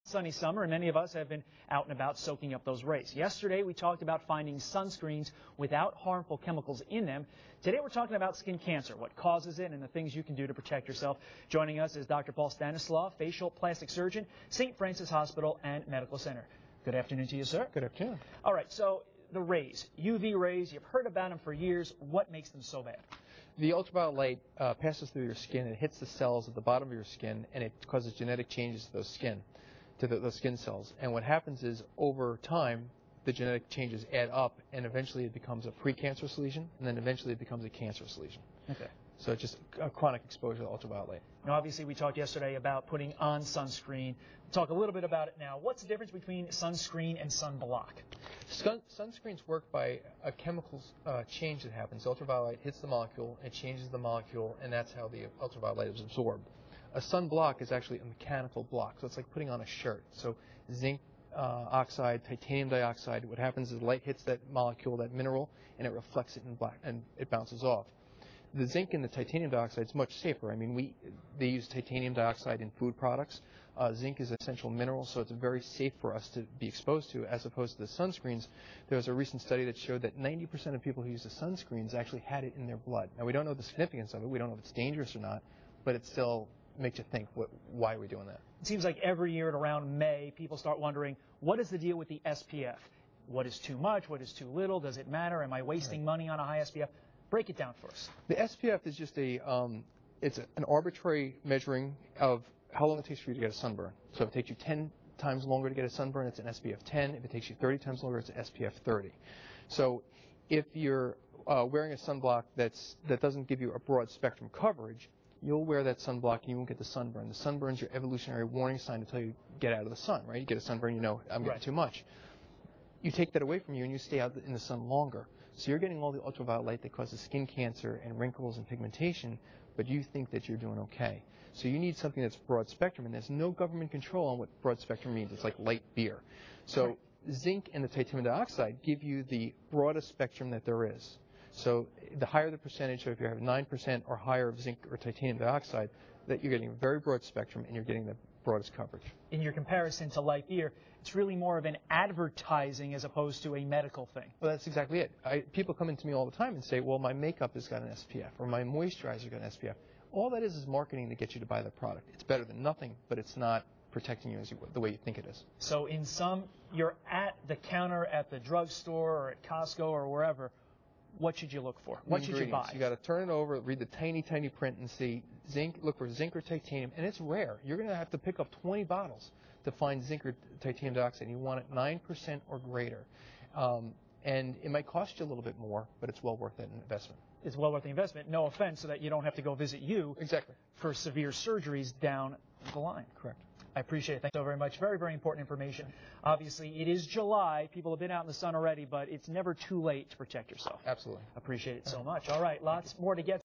Sunny summer, and many of us have been out and about soaking up those rays. Yesterday, we talked about finding sunscreens without harmful chemicals in them. Today, we're talking about skin cancer, what causes it, and the things you can do to protect yourself. Joining us is Dr. Stanislaw, facial plastic surgeon, St. Francis Hospital and Medical Center. Good afternoon to you, sir. Good afternoon. All right, so the rays, UV rays, you've heard about them for years. What makes them so bad? The ultraviolet light passes through your skin, it hits the cells at the bottom of your skin, and it causes genetic changes to those skin cells. And what happens is, over time, the genetic changes add up, and eventually it becomes a precancerous lesion, and then eventually it becomes a cancerous lesion. Okay. So it's just a chronic exposure to ultraviolet light. Now, obviously, we talked yesterday about putting on sunscreen. We'll talk a little bit about it now. What's the difference between sunscreen and sunblock? Sunscreens work by a chemical change that happens. Ultraviolet light hits the molecule, it changes the molecule, and that's how the ultraviolet light is absorbed. A sunblock is actually a mechanical block, so it's like putting on a shirt. So zinc oxide, titanium dioxide, what happens is light hits that molecule, that mineral, and it reflects it in black, and it bounces off. The zinc in the titanium dioxide is much safer. I mean, they use titanium dioxide in food products. Zinc is an essential mineral, so it's very safe for us to be exposed to, as opposed to the sunscreens. There was a recent study that showed that 90% of people who use the sunscreens actually had it in their blood. Now, we don't know the significance of it. We don't know if it's dangerous or not, but it still makes you think, why are we doing that? It seems like every year at around May, people start wondering, what is the deal with the SPF? What is too much? What is too little? Does it matter? Am I wasting money on a high SPF? Break it down for us. The SPF is just it's an arbitrary measuring of how long it takes for you to get a sunburn. So if it takes you 10 times longer to get a sunburn, it's an SPF 10. If it takes you 30 times longer, it's an SPF 30. So if you're wearing a sunblock that doesn't give you a broad spectrum coverage, you'll wear that sunblock and you won't get the sunburn. The sunburn's your evolutionary warning sign to tell you get out of the sun, right? You get a sunburn, you know, I'm getting too much. You take that away from you and you stay out in the sun longer. So you're getting all the ultraviolet light that causes skin cancer and wrinkles and pigmentation, but you think that you're doing okay. So you need something that's broad spectrum, and there's no government control on what broad spectrum means. It's like light beer. So zinc and the titanium dioxide give you the broadest spectrum that there is. So the higher the percentage, so if you have 9% or higher of zinc or titanium dioxide, that you're getting a very broad spectrum and you're getting the broadest coverage. In your comparison to light beer, it's really more of an advertising as opposed to a medical thing. Well, that's exactly it. People come into me all the time and say, well, my makeup has got an SPF or my moisturizer got an SPF. All that is marketing to get you to buy the product. It's better than nothing, but it's not protecting you the way you think it is. So in sum, you're at the counter at the drugstore or at Costco or wherever. What should you look for? What should you buy? You got to turn it over, read the tiny, tiny print, and see zinc. Look for zinc or titanium, and it's rare. You're going to have to pick up 20 bottles to find zinc or titanium dioxide. You want it 9% or greater, and it might cost you a little bit more, but it's well worth that investment. It's well worth the investment. No offense, so that you don't have to go visit you for severe surgeries down the line. Correct. I appreciate it. Thanks so very much. Very, very important information. Obviously, it is July. People have been out in the sun already, but it's never too late to protect yourself. Absolutely. Appreciate it so much. All right, lots more to get